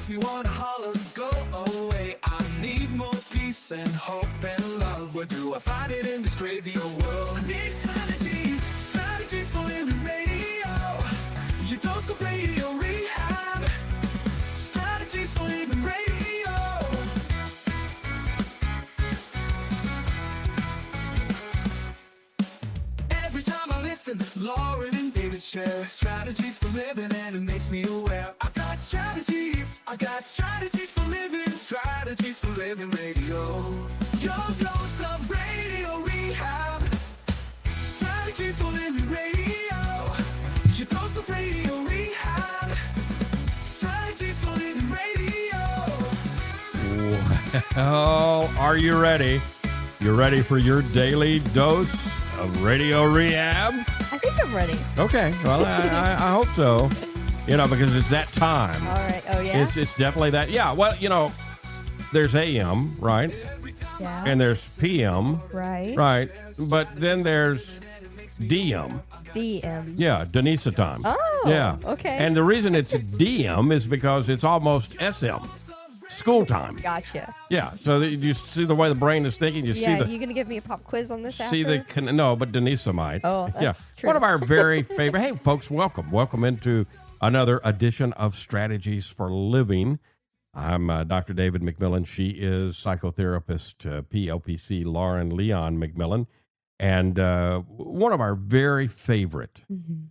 makes me wanna holler, go away. I need more peace and hope and love. Where do I find it in this crazy old world? I need strategies, strategies for living radio. Your dose of radio rehab. Strategies for living radio. Every time I listen, Lauren and David share strategies for living, and it makes me aware. I've got strategies for living, strategies for living radio. Your dose of radio rehab. Strategies for living radio. Your dose of radio rehab. Strategies for living radio. Well, are you ready? You ready for your daily dose of radio rehab? I think I'm ready. Okay, well, I hope so. Because it's that time. All right. Oh, yeah? It's definitely that. Yeah, well, there's AM, right? Yeah. And there's PM. Right. Right. But then there's DM. DM. Yeah, Donesa time. Oh, yeah. okay. And the reason it's DM is because it's almost SM, school time. Gotcha. Yeah, so you see the way the brain is thinking. You Yeah, see the you going to give me a pop quiz on this see after? no, but Donesa might. Oh, that's true. One of our very favorite. Hey, folks, welcome into another edition of Strategies for Living. I'm Dr. David McMillian. She is psychotherapist, PLPC Lauren Leon McMillian. And one of our very favorite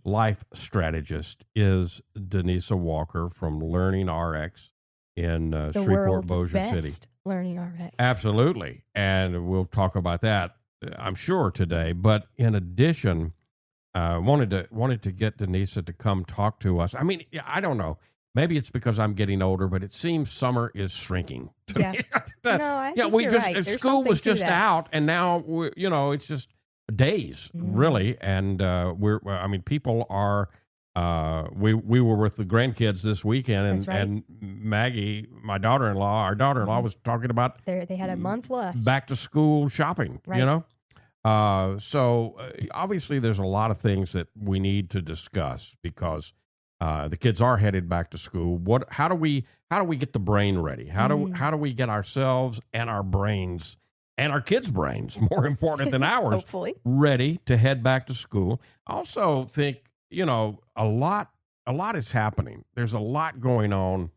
life strategists is Donesa Walker from LearningRx in Shreveport, Bossier City. LearningRx. Absolutely. And we'll talk about that, I'm sure, today. But in addition, wanted to get Donesa to come talk to us. I mean, I don't know. Maybe it's because I'm getting older, but it seems summer is shrinking. Yeah. No, I think you're right. There's school was something to just that. out, and now it's just days, really. And people are. We were with the grandkids this weekend, That's right. and Maggie, our daughter-in-law, was talking about They had a month left. back to school shopping. Right. So obviously there's a lot of things that we need to discuss because the kids are headed back to school. How do we get the brain ready? How do we get ourselves and our brains and our kids' brains, more important than ours, Hopefully. ready to head back to school? I also think a lot is happening. There's a lot going on,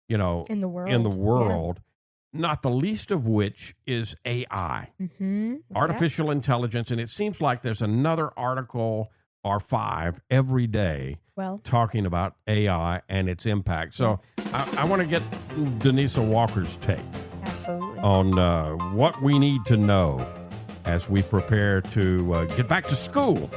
In the world. not the least of which is AI, Mm-hmm. artificial intelligence. And it seems like there's another article or 5 every day talking about AI and its impact. So I want to get Donesa Walker's take Absolutely. on what we need to know as we prepare to get back to school.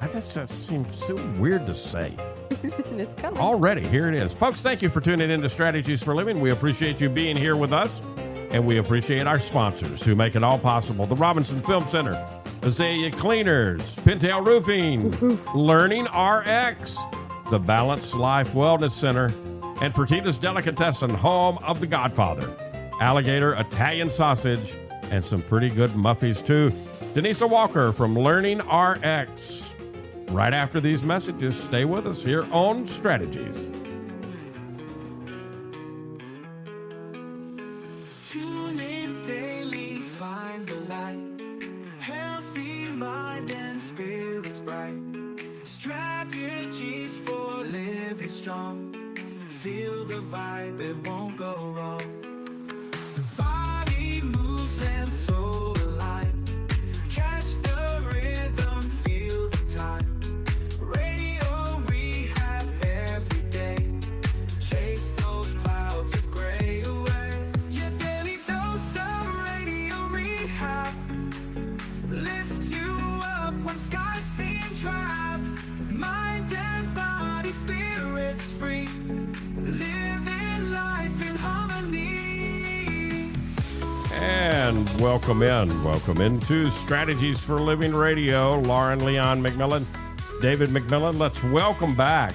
That seems so weird to say. It's coming. Already, here it is. Folks, thank you for tuning in to Strategies for Living. We appreciate you being here with us, and we appreciate our sponsors who make it all possible. The Robinson Film Center, Azalea Cleaners, Pintail Roofing, LearningRx, the Balanced Life Wellness Center, and Fertitta's Delicatessen, home of The Godfather, Alligator Italian Sausage, and some pretty good muffies, too. Donesa Walker from LearningRx. Right after these messages, stay with us here on Strategies. Tune in daily, find the light. Healthy mind and spirits bright. Strategies for living strong. Feel the vibe, it won't go wrong. Body moves and soul align. Catch the rhythm, feel the time. Radio rehab every day. Chase those clouds of gray away. Your daily dose of radio rehab. Lift you up when skies seem drab. Mind and body, spirits free. Living life in harmony. And welcome into Strategies for Living Radio. Lauren Leon McMillian, David McMillian. Let's welcome back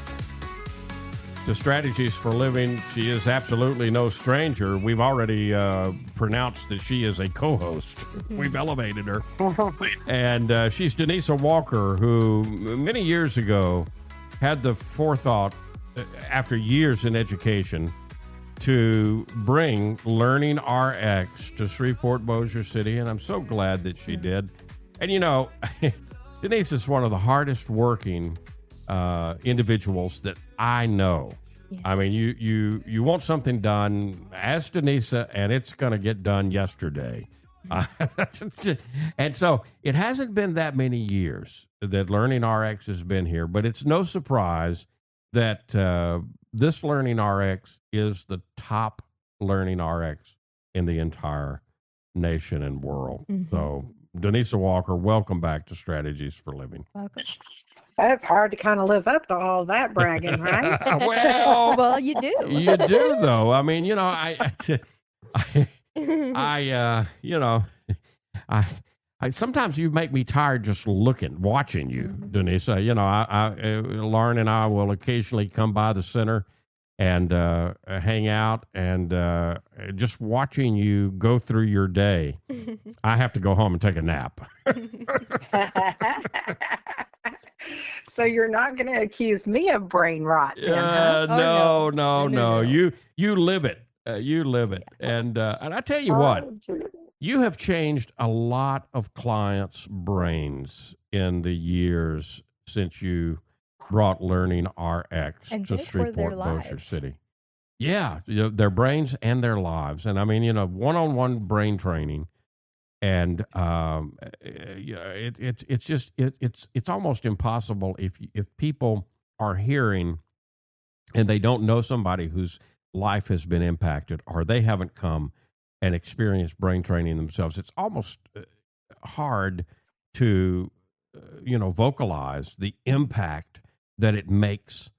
to Strategies for Living. She is absolutely no stranger. We've already pronounced that she is a co-host. We've elevated her. And she's Donesa Walker, who many years ago had the forethought, after years in education, to bring LearningRx to Shreveport, Bossier City, and I'm so glad that she did. And Denise is one of the hardest working individuals that I know. Yes. I mean, you want something done, ask Donesa, and it's going to get done yesterday. And so it hasn't been that many years that LearningRx has been here, but it's no surprise that this LearningRx is the top LearningRx in the entire nation and world. Mm-hmm. So, Donesa Walker, welcome back to Strategies for Living. Welcome. It's hard to kind of live up to all that bragging, right? Well, you do. You do, though. I mean, I sometimes you make me tired just watching you, Donesa. Lauren and I will occasionally come by the center and hang out, and just watching you go through your day, I have to go home and take a nap. So you're not going to accuse me of brain rot, then, huh? No. You live it. You live it. And I tell you what, you have changed a lot of clients' brains in the years since you brought LearningRx to Shreveport, Bossier City. Yeah, their brains and their lives. And I mean, one-on-one brain training. And it's almost impossible if people are hearing and they don't know somebody whose life has been impacted, or they haven't come and experienced brain training themselves. It's almost hard to vocalize the impact that it makes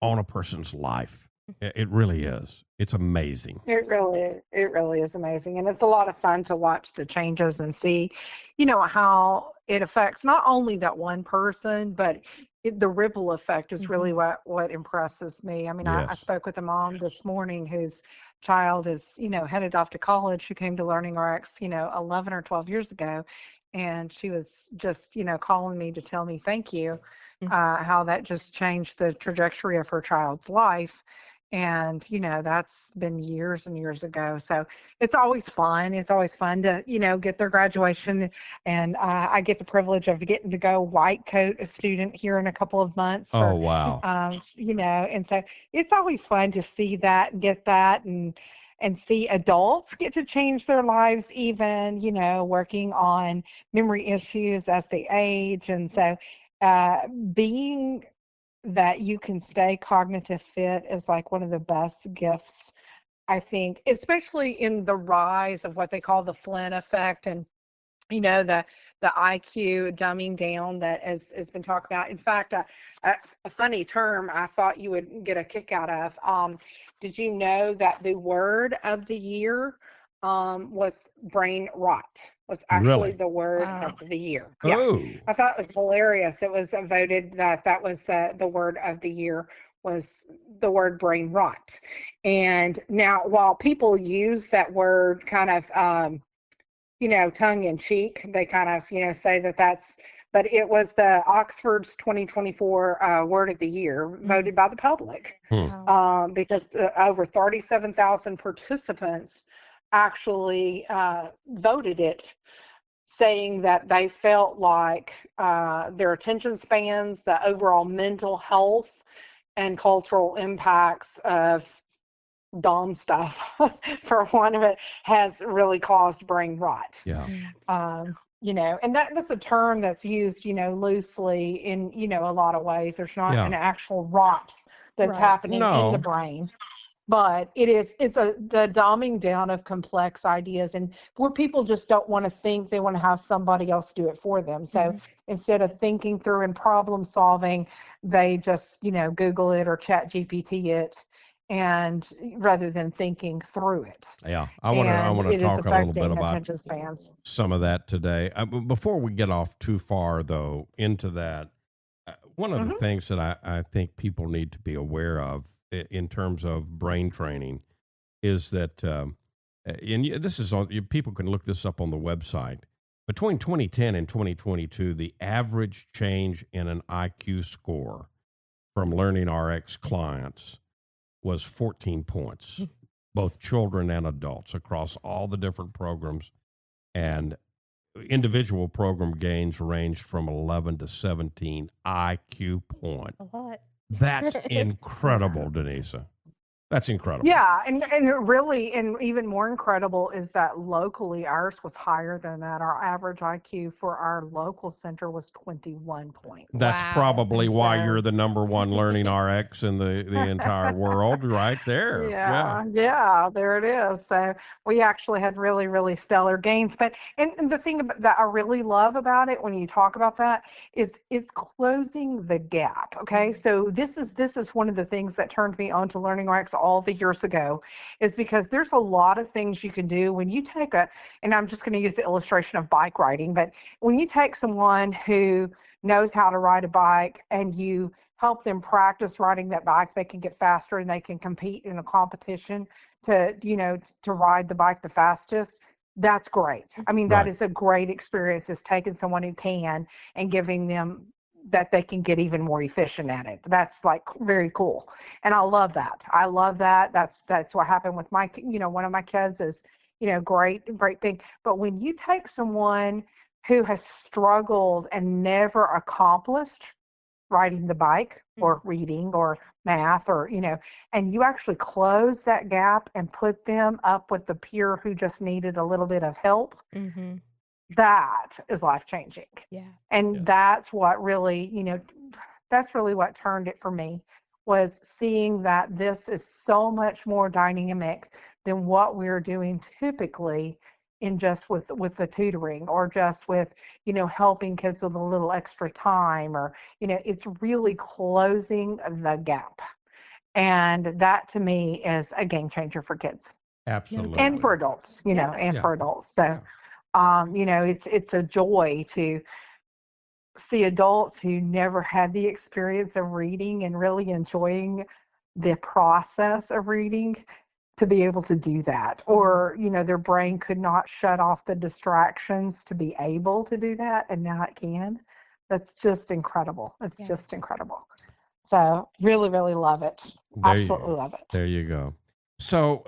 on a person's life. It really is. It's amazing. It really is. It really is amazing. And it's a lot of fun to watch the changes and see, how it affects not only that one person, but the ripple effect is really what impresses me. I mean, yes. I spoke with a mom this morning whose child is, headed off to college, who came to LearningRx, 11 or 12 years ago. And she was just, calling me to tell me thank you, how that just changed the trajectory of her child's life. And, that's been years and years ago. So it's always fun. It's always fun to, get their graduation. And I get the privilege of getting to go white coat a student here in a couple of months. Oh, wow. And so it's always fun to see that and get that and see adults get to change their lives, even, working on memory issues as they age. And so being that you can stay cognitive fit is like one of the best gifts, I think, especially in the rise of what they call the Flynn effect and, the IQ dumbing down that has been talked about. In fact, a funny term I thought you would get a kick out of. Did you know that the word of the year was brain rot? Was actually the word of the year. Yeah. Oh. I thought it was hilarious. It was voted that was the word of the year was the word brain rot. And now, while people use that word kind of, tongue in cheek, they kind of, say that's, but it was the Oxford's 2024 word of the year voted by the public because over 37,000 participants actually voted it, saying that they felt like their attention spans, the overall mental health and cultural impacts of dumb stuff, for one of it, has really caused brain rot. Yeah. And that's a term that's used, loosely in, a lot of ways. There's not an actual rot that's happening in the brain. But it's the dumbing down of complex ideas, and where people just don't want to think, they want to have somebody else do it for them. So instead of thinking through and problem solving, they just, Google it or Chat GPT it, and rather than thinking through it. Yeah, I want to talk a little bit about some of that today. Before we get off too far, though, into that, one of the things that I think people need to be aware of in terms of brain training is that, and this is on, people can look this up on the website. Between 2010 and 2022, the average change in an IQ score from LearningRx clients was 14 points. both children and adults across all the different programs. And individual program gains ranged from 11 to 17 IQ points. A lot. That's incredible, Donesa. That's incredible. Yeah, and it really, and even more incredible is that locally ours was higher than that. Our average IQ for our local center was 21 points. That's Wow. probably And why so- you're the number one learning RX in the entire world, right there. Yeah, there it is. So we actually had really, really stellar gains. But and the thing that I really love about it when you talk about that is it's closing the gap. Okay, so this is one of the things that turned me on to LearningRx all the years ago, is because there's a lot of things you can do when you take and I'm just going to use the illustration of bike riding, but when you take someone who knows how to ride a bike and you help them practice riding that bike, they can get faster and they can compete in a competition to ride the bike the fastest. That's great. I mean, that Right. is a great experience, is taking someone who can and giving them that they can get even more efficient at it. That's like very cool. And I love that. That's what happened with my, one of my kids is, great thing. But when you take someone who has struggled and never accomplished riding the bike or reading or math or, and you actually close that gap and put them up with the peer who just needed a little bit of help, Mm-hmm. that is life changing. Yeah. And Yes. that's what really, that's really what turned it for me, was seeing that this is so much more dynamic than what we're doing typically in just with the tutoring or just with, helping kids with a little extra time, or, it's really closing the gap. And that to me is a game changer for kids Absolutely. and for adults, Yeah. and Yeah. for adults. So, it's a joy to see adults who never had the experience of reading and really enjoying the process of reading to be able to do that, or their brain could not shut off the distractions to be able to do that, and now it can. That's just incredible. It's Yeah. just incredible. So really, really love it. There you- Absolutely love it. There you go. So,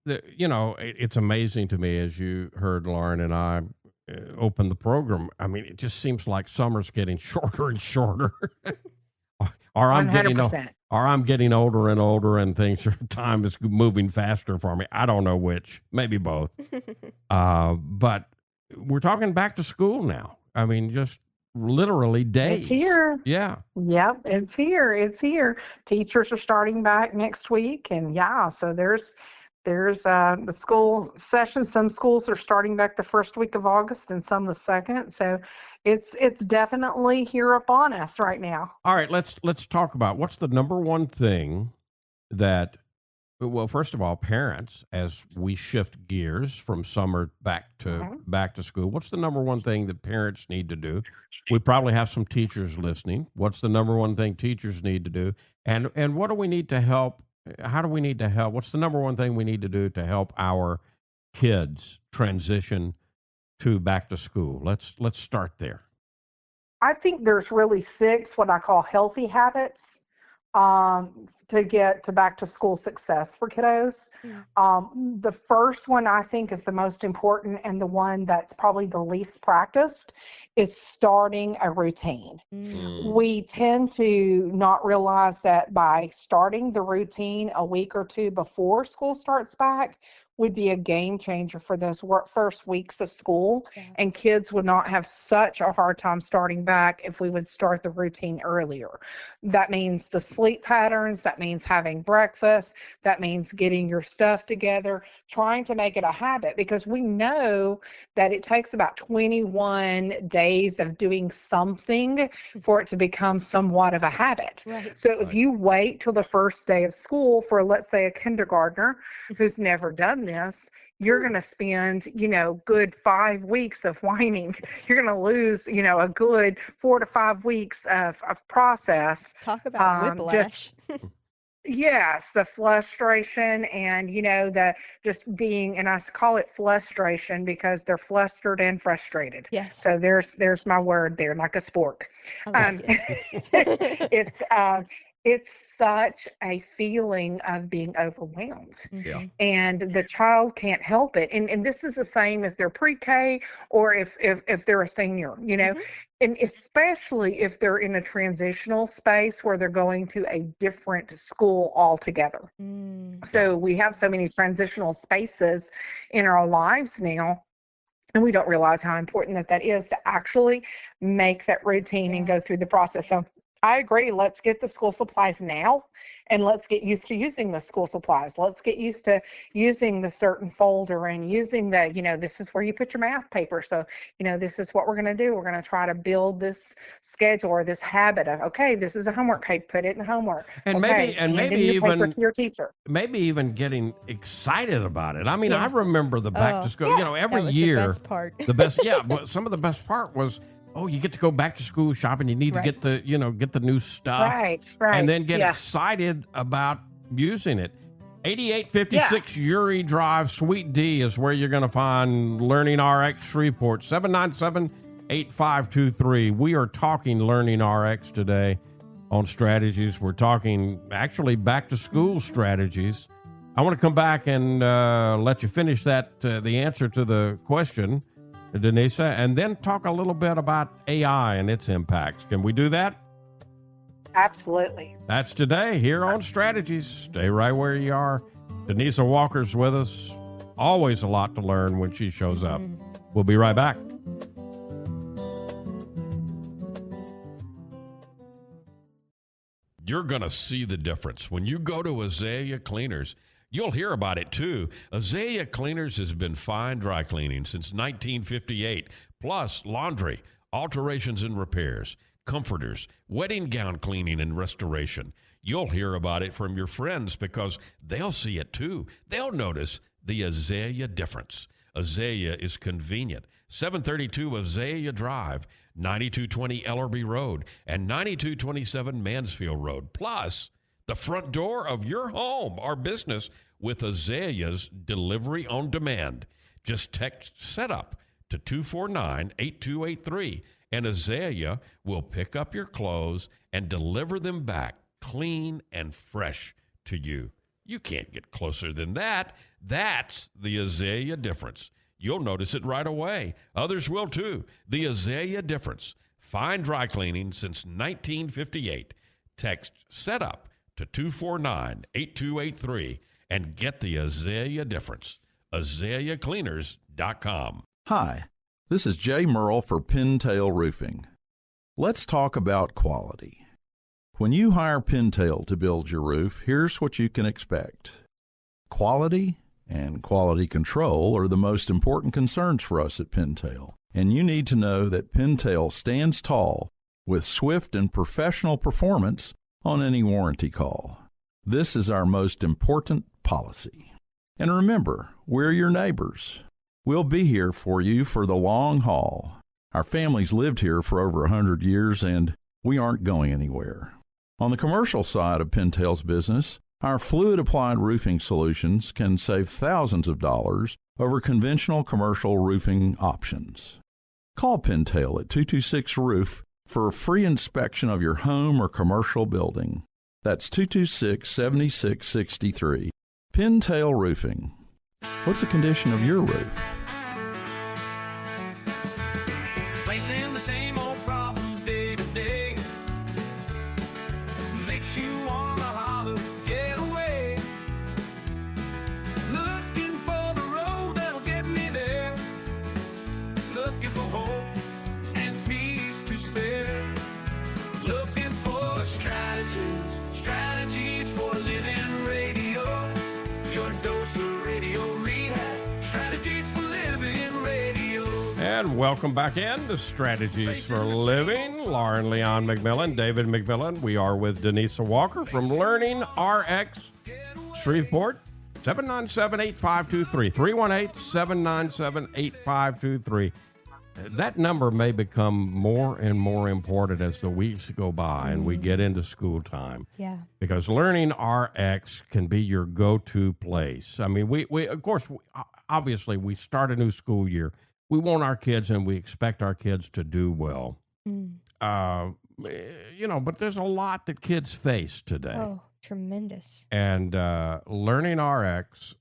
it's amazing to me, as you heard Lauren and I open the program. I mean, it just seems like summer's getting shorter and shorter. or I'm getting 100%. or I'm getting older and older, and time is moving faster for me. I don't know which, maybe both. But we're talking back to school now. I mean, just literally days. It's here. Yeah. Yep, it's here. It's here. Teachers are starting back next week, and so there's the school session. Some schools are starting back the first week of August, and some the second. So it's definitely here upon us right now. All right, let's talk about what's the number one thing that, well, first of all, parents, as we shift gears from summer back to school, what's the number one thing that parents need to do? We probably have some teachers listening. What's the number one thing teachers need to do? And what do we need to help? How do we need to help? What's the number one thing we need to do to help our kids transition to back to school? Let's start there. I think there's really 6 what I call healthy habits to get to back to school success for kiddos. The first one I think is the most important, and the one that's probably the least practiced, is starting a routine. We tend to not realize that by starting the routine a week or 2 before school starts back would be a game changer for those first weeks of school. Yeah. And kids would not have such a hard time starting back if we would start the routine earlier. That means the sleep patterns, that means having breakfast, that means getting your stuff together, trying to make it a habit, because we know that it takes about 21 days of doing something for it to become somewhat of a habit. Right. So if you wait till the first day of school for, let's say, a kindergartner who's never done this, you're going to spend, good 5 weeks of whining. You're going to lose, a good 4 to 5 weeks of process. Talk about whiplash. Yes, the frustration and, the just being, and I call it frustration because they're flustered and frustrated. Yes. So there's my word there, like a spork. I like it. It's it's such a feeling of being overwhelmed, Yeah. and the child can't help it. And this is the same if they're pre-K or if they're a senior, Mhm. and especially if they're in a transitional space where they're going to a different school altogether. Mm. So we have so many transitional spaces in our lives now, and we don't realize how important that is to actually make that routine and Yeah. go through the process. So I agree. Let's get the school supplies now, and let's get used to using the school supplies. Let's get used to using the certain folder and using this is where you put your math paper. So, this is what we're going to do. We're going to try to build this schedule or this habit of, okay, this is a homework page, put it in homework. And Okay, maybe hand in your paper even to your teacher. maybe even getting excited about it. I mean, I Yeah. remember the back to school, That every was year. the best part. The best, yeah. But some of the best part was, you get to go back to school shopping. You need to Right. get the new stuff, Right. and then get Yeah. excited about using it. 8856 Uri Drive, Suite D is where you're going to find LearningRx Shreveport, 797-8523. We are talking LearningRx today on strategies. We're talking actually back to school strategies. I want to come back and let you finish that, the answer to the question, Donesa, and then talk a little bit about AI and its impacts. Can we do that? Absolutely. That's today here on Strategies. Stay right where you are. Donesa Walker's with us. Always a lot to learn when she shows up. We'll be right back. You're going to see the difference. When you go to Azalea Cleaners, you'll hear about it too. Azalea Cleaners has been fine dry cleaning since 1958, plus laundry, alterations and repairs, comforters, wedding gown cleaning and restoration. You'll hear about it from your friends because they'll see it too. They'll notice the Azalea difference. Azalea is convenient. 732 Azalea Drive, 9220 Ellerby Road, and 9227 Mansfield Road. Plus, the front door of your home or business with Azalea's delivery on demand. Just text SETUP to 249-8283, and Azalea will pick up your clothes and deliver them back clean and fresh to you. You can't get closer than that. That's the Azalea difference. You'll notice it right away. Others will too. The Azalea difference. Fine dry cleaning since 1958. Text SETUP to 249-8283 and get the Azalea difference. AzaleaCleaners.com. Hi, this is Jay Merle for Pintail Roofing. Let's talk about quality. When you hire Pintail to build your roof, here's what you can expect. Quality and quality control are the most important concerns for us at Pintail, and you need to know that Pintail stands tall with swift and professional performance on any warranty call. This is our most important policy. And remember, we're your neighbors. We'll be here for you for the long haul. Our family's lived here for over 100 years, and we aren't going anywhere. On the commercial side of Pintail's business, our fluid-applied roofing solutions can save thousands of dollars over conventional commercial roofing options. Call Pintail at 226-ROOF for a free inspection of your home or commercial building. That's 226-7663. Pintail Roofing. What's the condition of your roof? Facing the same old problems day to day makes you wanna holler, get away. Looking for the road that'll get me there. Looking for hope and peace to spare. Looking for strategies for living radio. Your dose of radio rehab. Strategies for living radio. And welcome back into Strategies for Living. Lauren Leon McMillian, David McMillian. We are with Donesa Walker from LearningRx Shreveport. 797-8523. 318-797-8523. That number may become more and more important as the weeks go by and we get into school time. Yeah. Because LearningRx can be your go-to place. I mean, we of course, obviously, we start a new school year. We want our kids and we expect our kids to do well. but there's a lot that kids face today. Oh, tremendous. And LearningRx,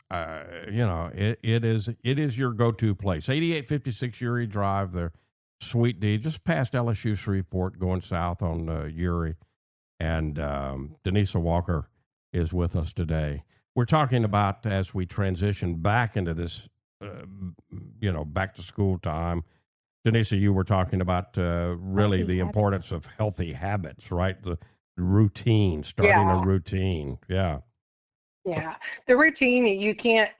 it is your go-to place. 8856 Uri Drive, the Sweet D, just past LSU Shreveport, going south on Uri. And Donesa Walker is with us today. We're talking about, as we transition back into this, back to school time. Donesa, you were talking about really Healthy the habits. importance of healthy habits, right? The routine, starting a routine. Yeah. Yeah, the routine, you can't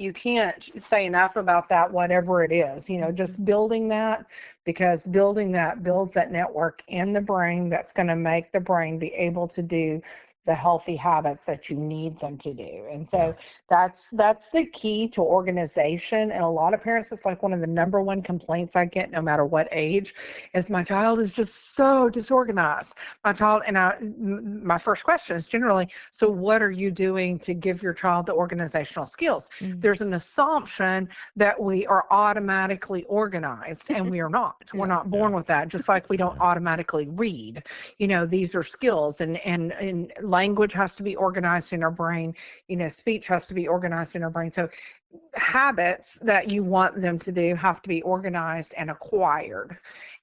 say enough about that, whatever it is, just building that, because building that builds that network in the brain that's going to make the brain be able to do the healthy habits that you need them to do. And so that's the key to organization. And a lot of parents, it's like one of the number one complaints I get, no matter what age, is my child is just so disorganized. My first question is generally, so what are you doing to give your child the organizational skills? There's an assumption that we are automatically organized, and we are not. We're not born with that, just like we don't automatically read. These are skills, and language has to be organized in our brain. Speech has to be organized in our brain. So habits that you want them to do have to be organized and acquired.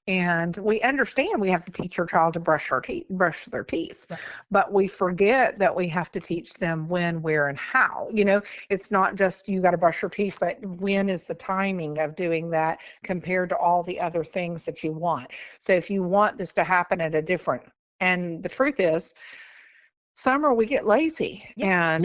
And we understand we have to teach our child to brush their teeth, but we forget that we have to teach them when, where, and how. It's not just you got to brush your teeth, but when is the timing of doing that compared to all the other things that you want. So if you want this to happen at and the truth is, summer we get lazy, and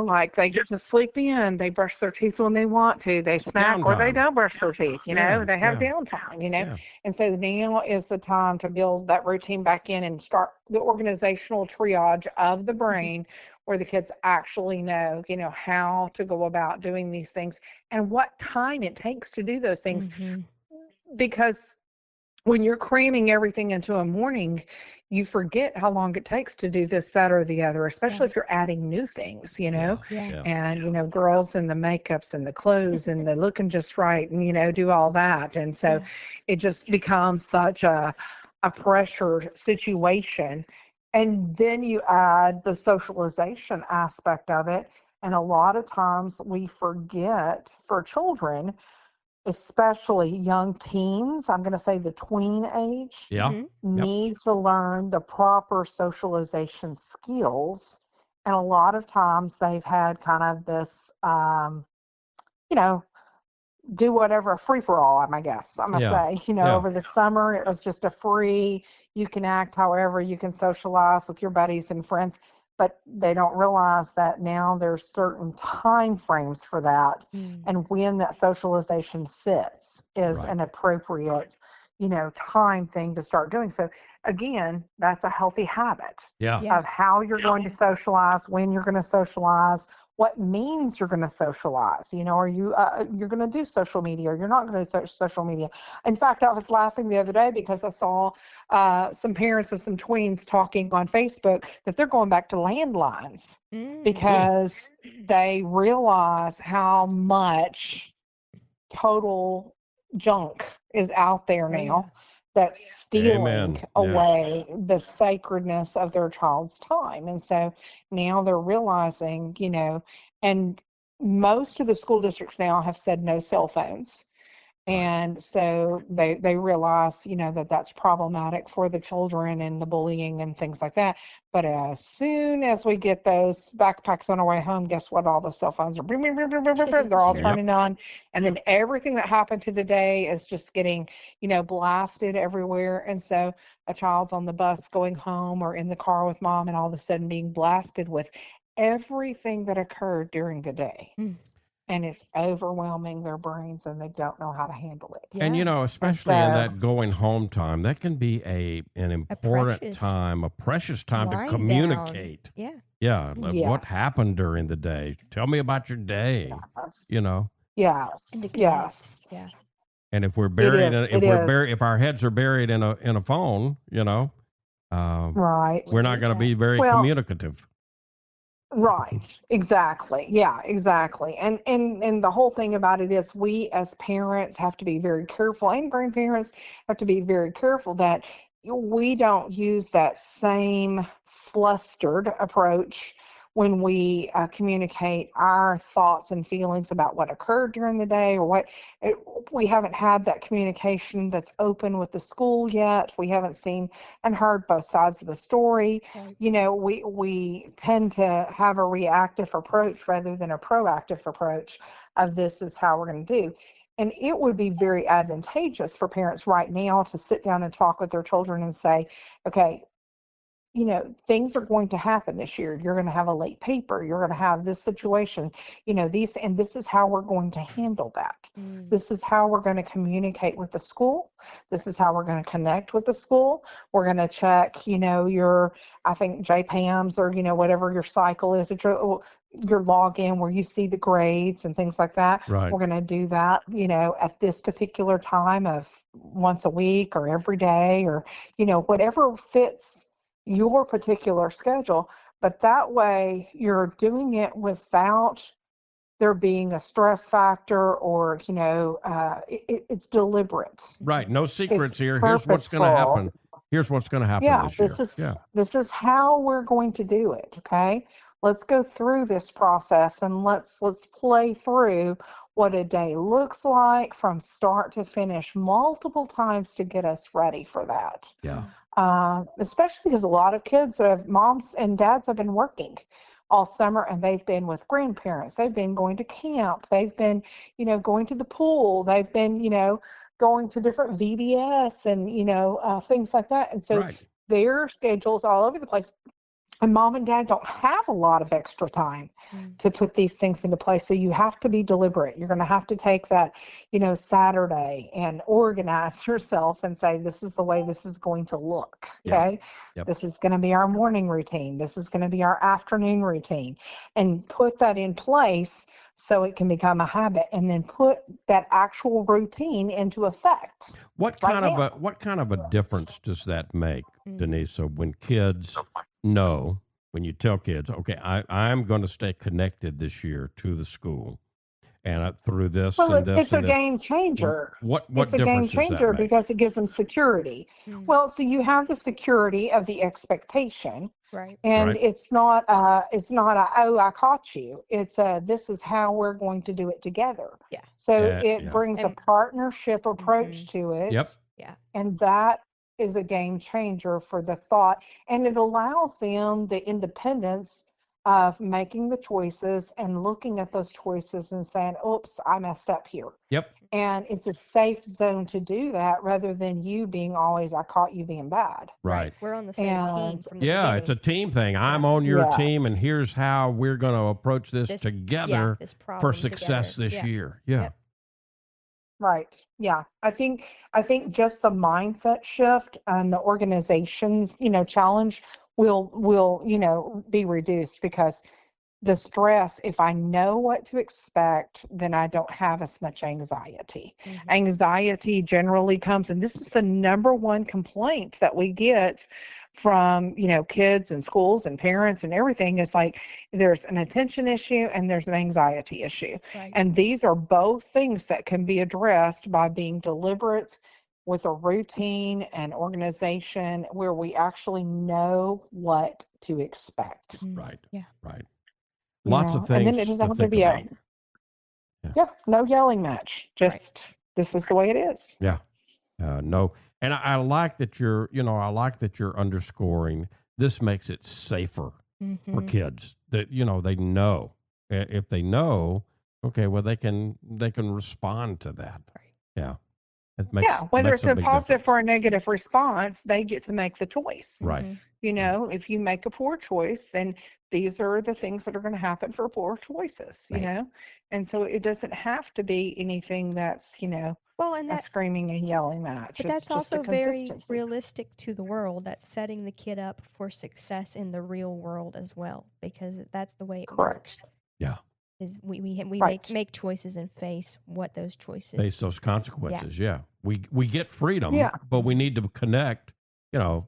like they get to sleep in, they brush their teeth when they want to, they snack or they don't brush their teeth, they have downtime, and so now is the time to build that routine back in and start the organizational triage of the brain, where the kids actually know, how to go about doing these things and what time it takes to do those things. Because when you're cramming everything into a morning, you forget how long it takes to do this, that, or the other, especially if you're adding new things, and, girls and the makeups and the clothes and the looking just right and, do all that. And so it just becomes such a pressured situation. And then you add the socialization aspect of it. And a lot of times we forget, for children, especially young teens, I'm going to say the tween age, need to learn the proper socialization skills. And a lot of times they've had kind of this, do whatever, a free-for-all, I guess I'm going to say. Over the summer, it was just a free, you can act however, you can socialize with your buddies and friends. But they don't realize that now there's certain time frames for that, and when that socialization fits is an appropriate, time thing to start doing. So again, that's a healthy habit of how you're going to socialize, when you're going to socialize, what means you're going to socialize. Are you you're going to do social media, or you're not going to do social media. In fact, I was laughing the other day because I saw some parents of some tweens talking on Facebook that they're going back to landlines because they realize how much total junk is out there now that's stealing away the sacredness of their child's time. And so now they're realizing, and most of the school districts now have said no cell phones. And so they realize, that that's problematic for the children and the bullying and things like that. But as soon as we get those backpacks on our way home, guess what? All the cell phones are, they're all turning on. And then everything that happened to the day is just getting, blasted everywhere. And so a child's on the bus going home or in the car with mom, and all of a sudden being blasted with everything that occurred during the day. And it's overwhelming their brains, and they don't know how to handle it. And, especially in that going home time, that can be an important time, a precious time to communicate. What happened during the day? Tell me about your day, Yes. And if we're buried, if our heads are buried in a phone, we're not going to be very communicative. Right. Exactly. Yeah, exactly. And the whole thing about it is we as parents have to be very careful, and grandparents have to be very careful that we don't use that same flustered approach when we communicate our thoughts and feelings about what occurred during the day or we haven't had that communication that's open with the school yet. We haven't seen and heard both sides of the story. Right. We tend to have a reactive approach rather than a proactive approach of this is how we're going to do. And it would be very advantageous for parents right now to sit down and talk with their children and say, okay, things are going to happen this year. You're going to have a late paper. You're going to have this situation, and this is how we're going to handle that. This is how we're going to communicate with the school. This is how we're going to connect with the school. We're going to check, I think JPAMs or, whatever your cycle is, your login where you see the grades and things like that. Right. We're going to do that, at this particular time of once a week or every day or, whatever fits your particular schedule. But that way you're doing it without there being a stress factor or, it's deliberate. Right. No secrets It's here. Here's what's going to purposeful. happen. Here's what's going to happen Yeah, this year. this is how we're going to do it. Okay. Let's go through this process and let's play through what a day looks like from start to finish multiple times to get us ready for that. Yeah. Especially because a lot of kids moms and dads have been working all summer and they've been with grandparents. They've been going to camp. They've been, going to the pool. They've been, going to different VBS and, things like that. And so Right. their schedule's all over the place. And mom and dad don't have a lot of extra time to put these things into place. So you have to be deliberate. You're going to have to take that, Saturday and organize yourself and say, this is the way this is going to look. Okay. Yep. This is going to be our morning routine. This is going to be our afternoon routine, and put that in place so it can become a habit, and then put that actual routine into effect. What kind of a difference does that make, Donesa, when kids know, when you tell kids, okay, I'm going to stay connected this year to the school and through this and this? It's a game changer. What it's a game difference does changer that make? because it gives them security. Well, so you have the security of the expectation. Right. And Right. it's not oh, I caught you. It's this is how we're going to do it together. Yeah. So Yeah, it yeah. brings a partnership approach to it. Yep. Yeah. And that is a game changer for the thought. And it allows them the independence of making the choices and looking at those choices and saying, oops, I messed up here. Yep. And it's a safe zone to do that rather than you being always, I caught you being bad. Right. We're on the same team And- from the Yeah, beginning. it's a team thing. I'm on your Yes. team, and here's how we're going to approach this together this problem for success together. this Yeah. year. Yeah. Yep. Right. Yeah. I think just the mindset shift and the organization's, challenge will, be reduced because the stress, if I know what to expect, then I don't have as much anxiety. Anxiety generally comes, and this is the number one complaint that we get from, kids and schools and parents and everything, is like there's an attention issue and there's an anxiety issue. Right. And these are both things that can be addressed by being deliberate with a routine and organization where we actually know what to expect. Right. Yeah. Right. You Lots know, of things and then it doesn't to have to think be about. no yelling match. Just this is the way it is. Yeah. No. And I like that you're underscoring this makes it safer for kids that, they know. If they know, okay, well, they can respond to that. Right. Yeah. It makes, Whether makes it's a big positive difference. or a negative response, they get to make the choice. Right. If you make a poor choice, then these are the things that are going to happen for poor choices, Right. And so it doesn't have to be anything that's, Well, and a that screaming and yelling match. But It's that's just a also very consistency. realistic to the world. That's setting the kid up for success in the real world as well, because that's the way it works. Correct. Yeah. Is we Right. make choices and face what those choices. Face those consequences. Yeah. We get freedom, Yeah. but we need to connect,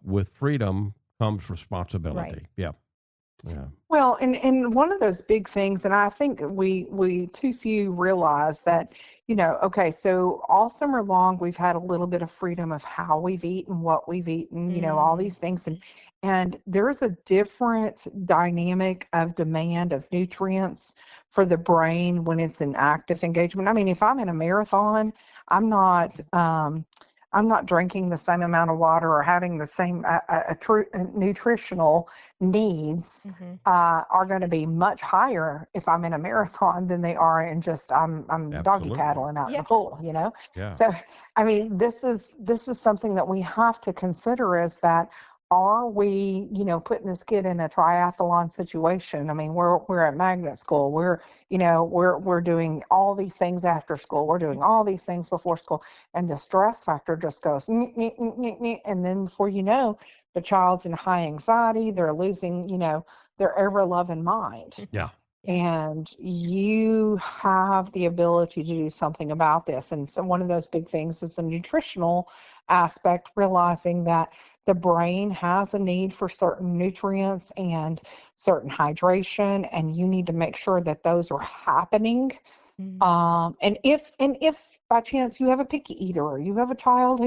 with freedom comes responsibility. Right. Yeah. Yeah. Well, and one of those big things, and I think we too few realize that, okay, so all summer long we've had a little bit of freedom of how we've eaten, what we've eaten, all these things, and there's a different dynamic of demand of nutrients for the brain when it's in active engagement. I mean, if I'm in a marathon, I'm not I'm not drinking the same amount of water or having the same true nutritional needs are going to be much higher if I'm in a marathon than they are in just I'm doggy Absolutely. paddling out in Yeah. the pool, Yeah. So I mean, this is something that we have to consider, is that are we, putting this kid in a triathlon situation? I mean, we're at magnet school. We're doing all these things after school. We're doing all these things before school, and the stress factor just goes, and then before you know, the child's in high anxiety. They're losing, their ever-loving mind. Yeah. And you have the ability to do something about this. And so one of those big things is the nutritional aspect, realizing that the brain has a need for certain nutrients and certain hydration, and you need to make sure that those are happening. And if by chance you have a picky eater, or you have a child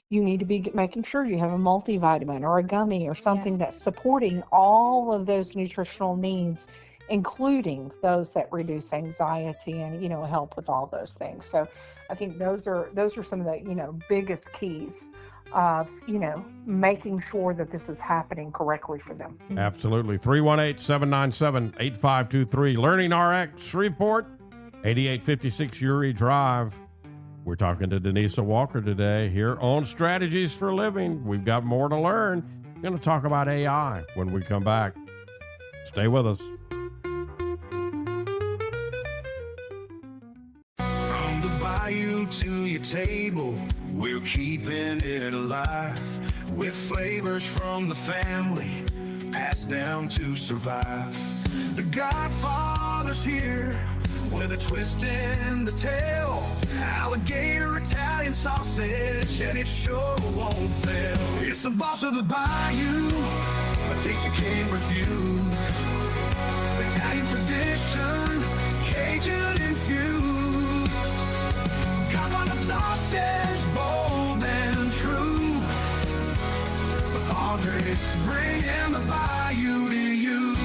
you need to be making sure you have a multivitamin or a gummy or something that's supporting all of those nutritional needs, including those that reduce anxiety and help with all those things. So I think those are some of the biggest keys of making sure that this is happening correctly for them. Absolutely. 318-797-8523. LearningRx Shreveport, 8856 Uri Drive. We're talking to Donesa Walker today here on Strategies for Living. We've got more to learn. We're going to talk about AI when we come back. Stay with us. From the bayou to your table, we're keeping it alive with flavors from the family, passed down to survive. The Godfather's here with a twist in the tail, alligator Italian sausage, and it sure won't fail. It's the boss of the bayou, a taste you can't refuse. Italian tradition, Cajun infused. Godfather sausage, bold and true. But Andres bringing the bayou to you.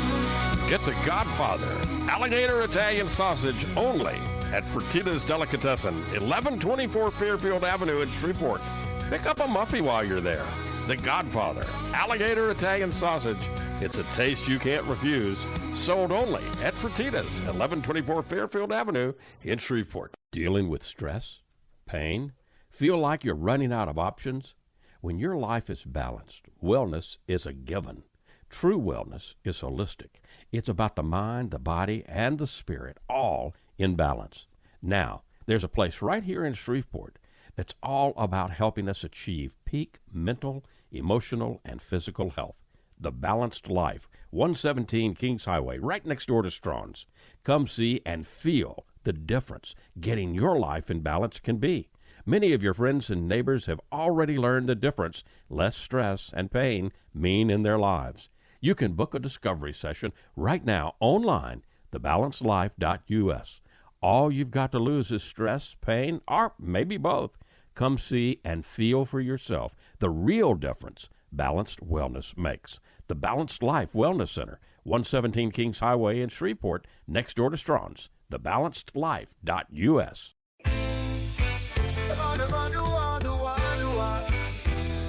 Get the Godfather alligator Italian sausage only at Fertitta's Delicatessen, 1124 Fairfield Avenue in Shreveport. Pick up a muffy while you're there. The Godfather alligator Italian sausage. It's a taste you can't refuse. Sold only at Fertitta's, 1124 Fairfield Avenue in Shreveport. Dealing with stress, pain, feel like you're running out of options? When your life is balanced, wellness is a given. True wellness is holistic. It's about the mind, the body, and the spirit, all in balance. Now, there's a place right here in Shreveport that's all about helping us achieve peak mental, emotional, and physical health. The Balanced Life, 117 Kings Highway, right next door to Strawn's. Come see and feel the difference getting your life in balance can be. Many of your friends and neighbors have already learned the difference less stress and pain mean in their lives. You can book a discovery session right now online, thebalancedlife.us. All you've got to lose is stress, pain, or maybe both. Come see and feel for yourself the real difference balanced wellness makes. The Balanced Life Wellness Center, 117 Kings Highway in Shreveport, next door to Strawn's, thebalancedlife.us.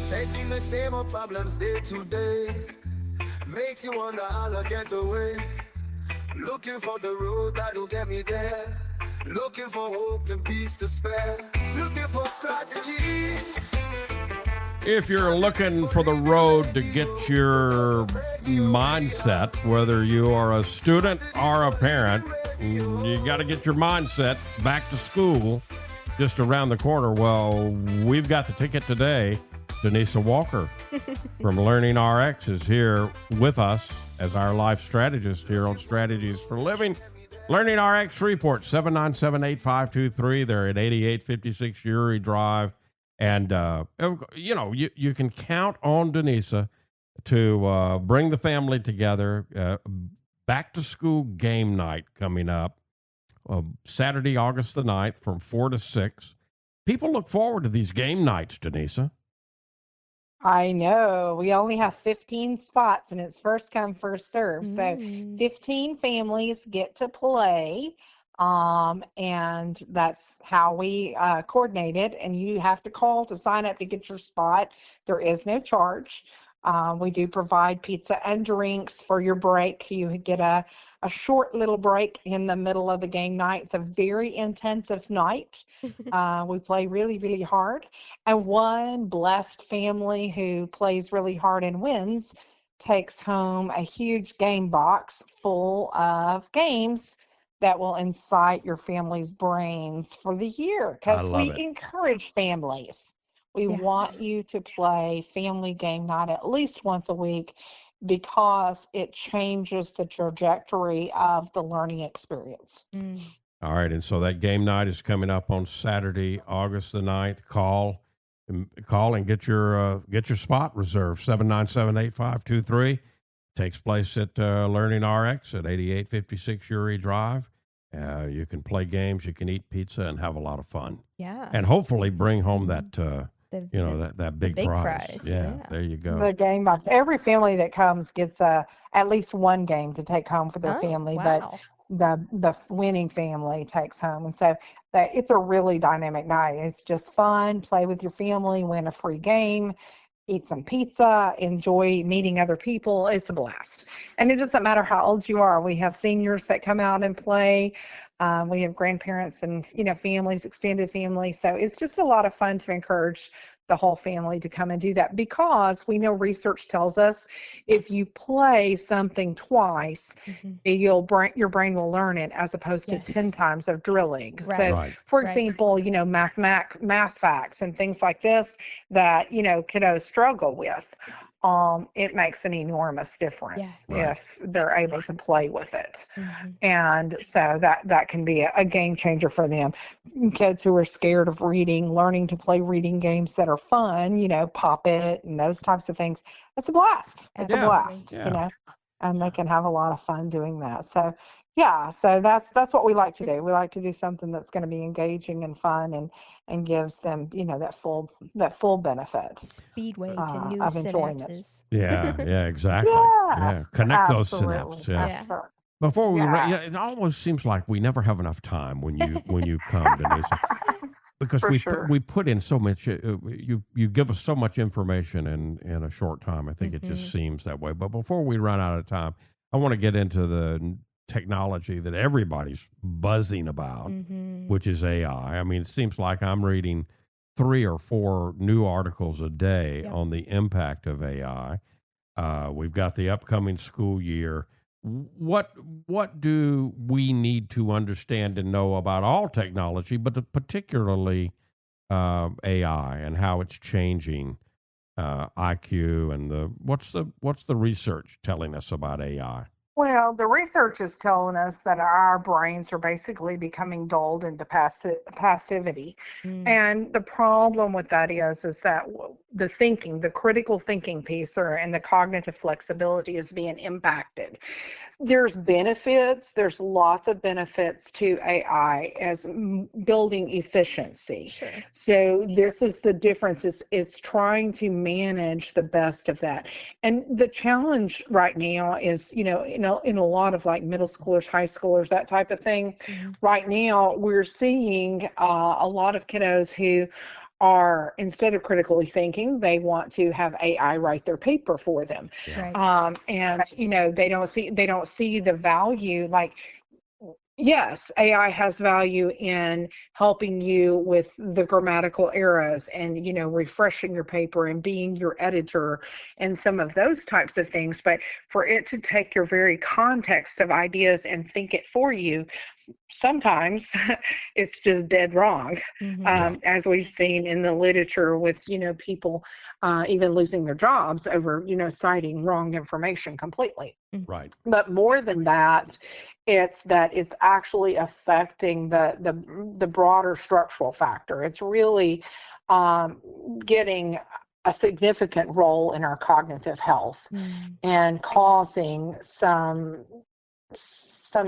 Facing the same old problems day to day makes you wonder how to get away. Looking for the road that'll get me there. Looking for hope and peace to spare. Looking for strategies. If you're looking for the road to get your mindset, whether you are a student or a parent, you got to get your mindset back to school just around the corner. Well, we've got the ticket today. Donesa Walker from LearningRx is here with us as our life strategist here on Strategies for Living. LearningRx Shreveport, 797-8523. They're at 8856 Uri Drive. And, you can count on Donesa to bring the family together. Back to school game night coming up Saturday, August the 9th from 4 to 6. People look forward to these game nights, Donesa. I know. We only have 15 spots, and it's first come, first serve. So Mm. 15 families get to play, and that's how we coordinate it. And you have to call to sign up to get your spot. There is no charge. We do provide pizza and drinks for your break. You get a short little break in the middle of the game night. It's a very intensive night. We play really, really hard. And one blessed family who plays really hard and wins takes home a huge game box full of games that will incite your family's brains for the year, I because love we it. encourage families. We Yeah. want you to play family game night at least once a week, because it changes the trajectory of the learning experience. Mm. All right, and so that game night is coming up on Saturday, August the 9th. Call and get your spot reserved. 797-8523. Takes place at LearningRx at 8856 Uri Drive. You can play games, you can eat pizza, and have a lot of fun. Yeah. And hopefully bring home that The- that big, big prize. prize, Yeah, yeah. there you go. The game box. Every family that comes gets at least one game to take home for their Oh, family, wow. but the winning family takes home. And so it's a really dynamic night. It's just fun. Play with your family, win a free game, eat some pizza, enjoy meeting other people. It's a blast. And it doesn't matter how old you are. We have seniors that come out and play. We have grandparents and, families, extended family. So it's just a lot of fun to encourage the whole family to come and do that, because we know research tells us if you play something twice, Mhm. your brain will learn it, as opposed to Yes. 10 times of drilling. Right. So, Right. for Right. example, math facts and things like this that, kiddos struggle with, it makes an enormous difference Yeah. Right. if they're able to play with it. Mhm. And so that can be a game changer for them. Kids who are scared of reading, learning to play reading games that are fun, Pop It and those types of things. It's a blast. It's a Yeah. blast, Yeah. and they can have a lot of fun doing that. So yeah, so that's what we like to do. We like to do something that's going to be engaging and fun, and gives them, that full benefit Speedway to new of enjoying it. synapses. Yeah, yeah, exactly. Yeah. Yes, Connect those absolutely. synapses. Yeah. Yeah. Absolutely. Before we Yes. it almost seems like we never have enough time when you come, Donesa, because For sure. we put in so much. You give us so much information in a short time. I think it just Mhm. seems that way. But before we run out of time, I want to get into the technology that everybody's buzzing about, Mhm. which is AI. I mean, it seems like I'm reading 3 or 4 new articles a day Yep. on the impact of AI. We've got the upcoming school year. What do we need to understand and know about all technology, but particularly AI and how it's changing IQ, and what's the research telling us about AI? Well, the research is telling us that our brains are basically becoming dulled into passivity. Mm. And the problem with that is that the critical thinking piece, and the cognitive flexibility is being impacted. There's lots of benefits to AI as building efficiency. Sure. So this is the difference, it's trying to manage the best of that. And the challenge right now is, in a lot of like middle schoolers, high schoolers, that type of thing. Mhm. Right now, we're seeing a lot of kiddos who are, instead of critically thinking, they want to have AI write their paper for them. Yeah. Right. And they don't see the value. Like, yes, AI has value in helping you with the grammatical errors and, refreshing your paper and being your editor and some of those types of things. But for it to take your very context of ideas and think it for you, sometimes it's just dead wrong. Mhm. As we've seen in the literature with, people even losing their jobs over, citing wrong information completely. Right. But more than that, it's actually affecting the broader structural factor. It's really getting a significant role in our cognitive health and causing some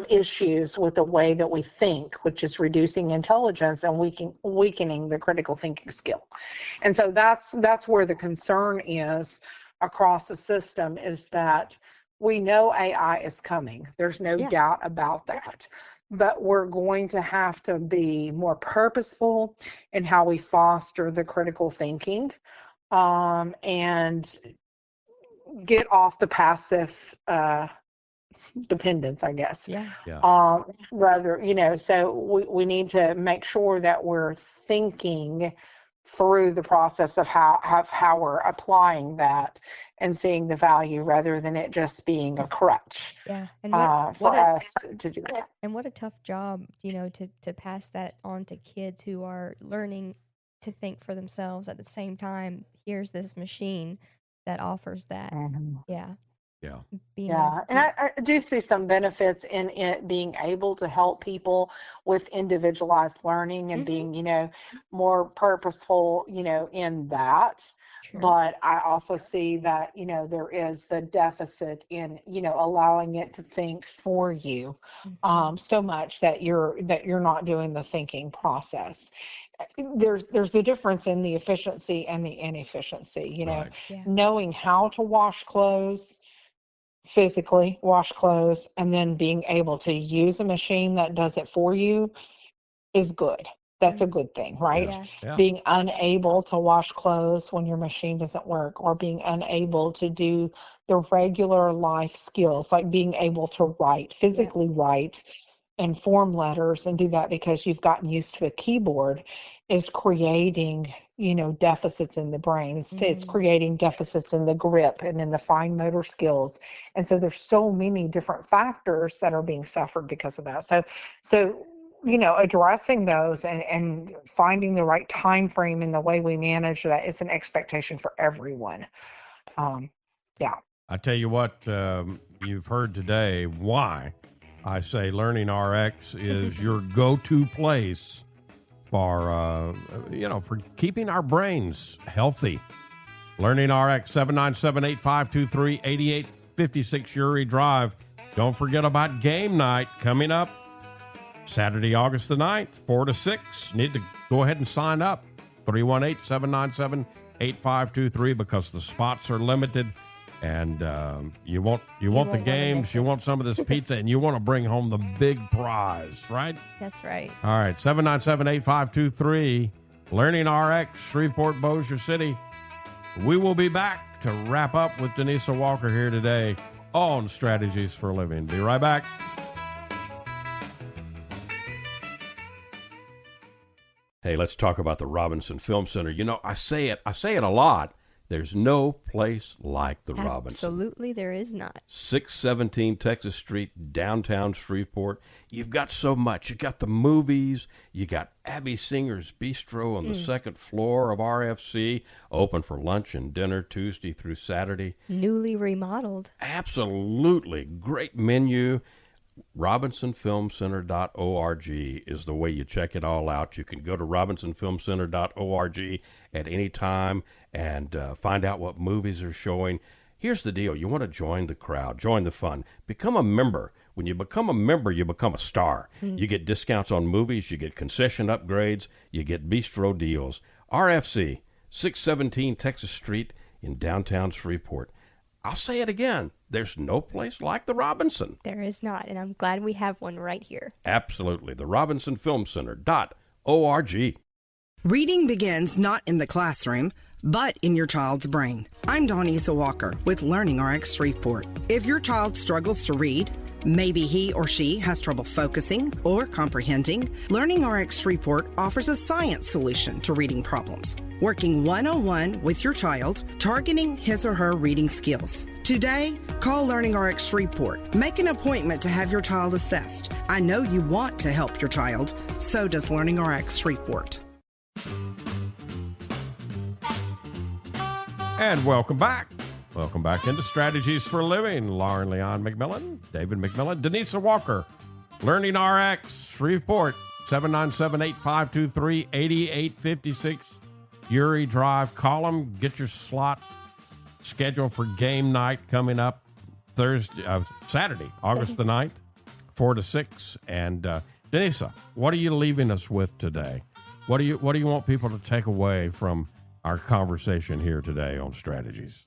issues with the way that we think, which is reducing intelligence and weakening the critical thinking skill. And so that's where the concern is across the system, is that we know AI is coming. There's no doubt about that. But we're going to have to be more purposeful in how we foster the critical thinking, and get off the passive dependence, I guess. Rather, so we need to make sure that we're thinking through the process of how we're applying that and seeing the value, rather than it just being a crutch. And for us to do that. And what a tough job, to pass that on to kids who are learning to think for themselves. At the same time, here's this machine that offers that. And I do see some benefits in it being able to help people with individualized learning and being, more purposeful, in that. Sure. But I also see that, there is the deficit in, allowing it to think for you so much that you're not doing the thinking process. There's the difference in the efficiency and the inefficiency, knowing how to wash clothes, physically wash clothes, and then being able to use a machine that does it for you is good. That's a good thing, right? Being unable to wash clothes when your machine doesn't work, or being unable to do the regular life skills, like being able to write, physically write and form letters and do that because you've gotten used to a keyboard, is creating, deficits in the brain. It's creating deficits in the grip and in the fine motor skills. And so there's so many different factors that are being suffered because of that. So addressing those and finding the right time frame in the way we manage that is an expectation for everyone. I tell you what, you've heard today why I say LearningRx is your go-to place for, for keeping our brains healthy. LearningRx, 797-8523-8856 Uri Drive. Don't forget about game night coming up Saturday, August the 9th, 4 to 6. Need to go ahead and sign up. 318-797-8523, because the spots are limited. And you want the games, you want some of this pizza, and you want to bring home the big prize, right? That's right. All right, 797-8523, LearningRx, Shreveport, Bossier City. We will be back to wrap up with Donesa Walker here today on Strategies for a Living. Be right back. Hey, let's talk about the Robinson Film Center. I say it a lot. There's no place like the Robinson. Absolutely, there is not. 617 Texas Street, downtown Shreveport. You've got so much. You got the movies. You got Abby Singer's Bistro on the second floor of RFC, open for lunch and dinner Tuesday through Saturday. Newly remodeled. Absolutely. Great menu. RobinsonFilmCenter.org is the way you check it all out. You can go to RobinsonFilmCenter.org at any time and find out what movies are showing. Here's the deal. You want to join the crowd, join the fun, become a member. When you become a member, you become a star. You get discounts on movies, you get concession upgrades, you get bistro deals. RFC, 617 Texas Street in downtown Shreveport. I'll say it again. There's no place like the Robinson. There is not, and I'm glad we have one right here. Absolutely. The RobinsonFilmCenter.org. Reading begins not in the classroom, but in your child's brain. I'm Donesa Walker with LearningRx Shreveport. If your child struggles to read, maybe he or she has trouble focusing or comprehending, LearningRx Shreveport offers a science solution to reading problems, working one-on-one with your child, targeting his or her reading skills. Today, call LearningRx Shreveport. Make an appointment to have your child assessed. I know you want to help your child, so does LearningRx Shreveport. And welcome back. Welcome back into Strategies for a Living. Lauren Leon McMillian, David McMillian, Donesa Walker, LearningRx Shreveport, 797-8523-8856 Uri Drive. Call them, get your slot scheduled for game night coming up Saturday, August the 9th, 4 to 6. And Donesa, what are you leaving us with today? What do you want people to take away from our conversation here today on strategies?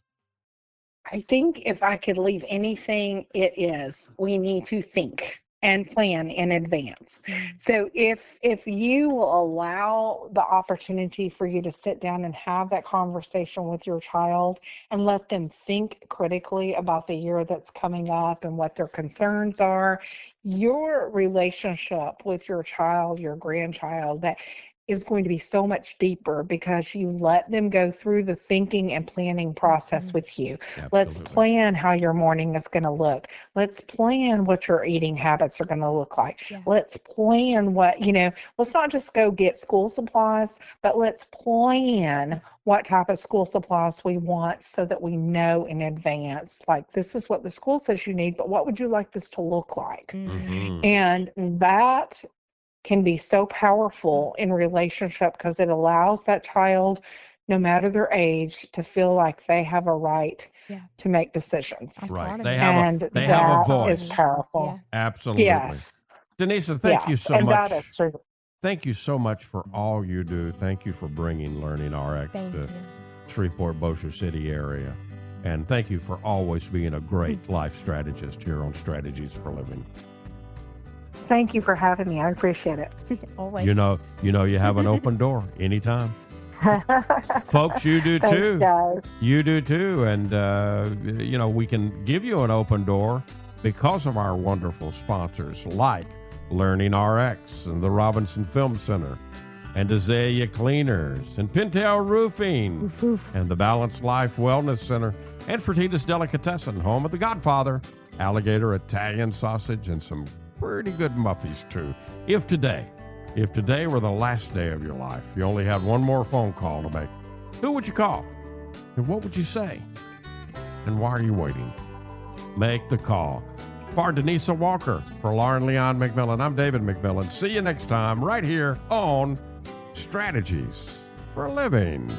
I think if I could leave anything, it is we need to think and plan in advance. So if you will allow the opportunity for you to sit down and have that conversation with your child and let them think critically about the year that's coming up and what their concerns are, your relationship with your child, your grandchild, that is going to be so much deeper because you let them go through the thinking and planning process with you. Absolutely. Let's plan how your morning is going to look. Let's plan what your eating habits are going to look like. Yeah. Let's plan let's not just go get school supplies, but let's plan what type of school supplies we want so that we know in advance, like, this is what the school says you need, but what would you like this to look like? Mm-hmm. And that can be so powerful in relationship because it allows that child, no matter their age, to feel like they have a right to make decisions. Right. Autonomy. They have a that voice. is powerful. Absolutely. Yes. Donesa, thank you so and much. That is true. Thank you so much for all you do. Thank you for bringing LearningRx Thank to you. Shreveport, Bossier City area. And thank you for always being a great life strategist here on Strategies for Living. Thank you for having me. I appreciate it. Always. You know, you have an open door anytime. Folks, you do Thanks, too. guys. You do too. And, we can give you an open door because of our wonderful sponsors like LearningRx and the Robinson Film Center and Azalea Cleaners and Pintail Roofing Oof, oof. and the Balanced Life Wellness Center and Fertitas Delicatessen, home of the Godfather, alligator Italian sausage, and some pretty good muffies too. If today were the last day of your life, you only had one more phone call to make, who would you call? And what would you say? And why are you waiting? Make the call. For Donesa Walker, for Lauren Leon McMillian, I'm David McMillian. See you next time right here on Strategies for Living.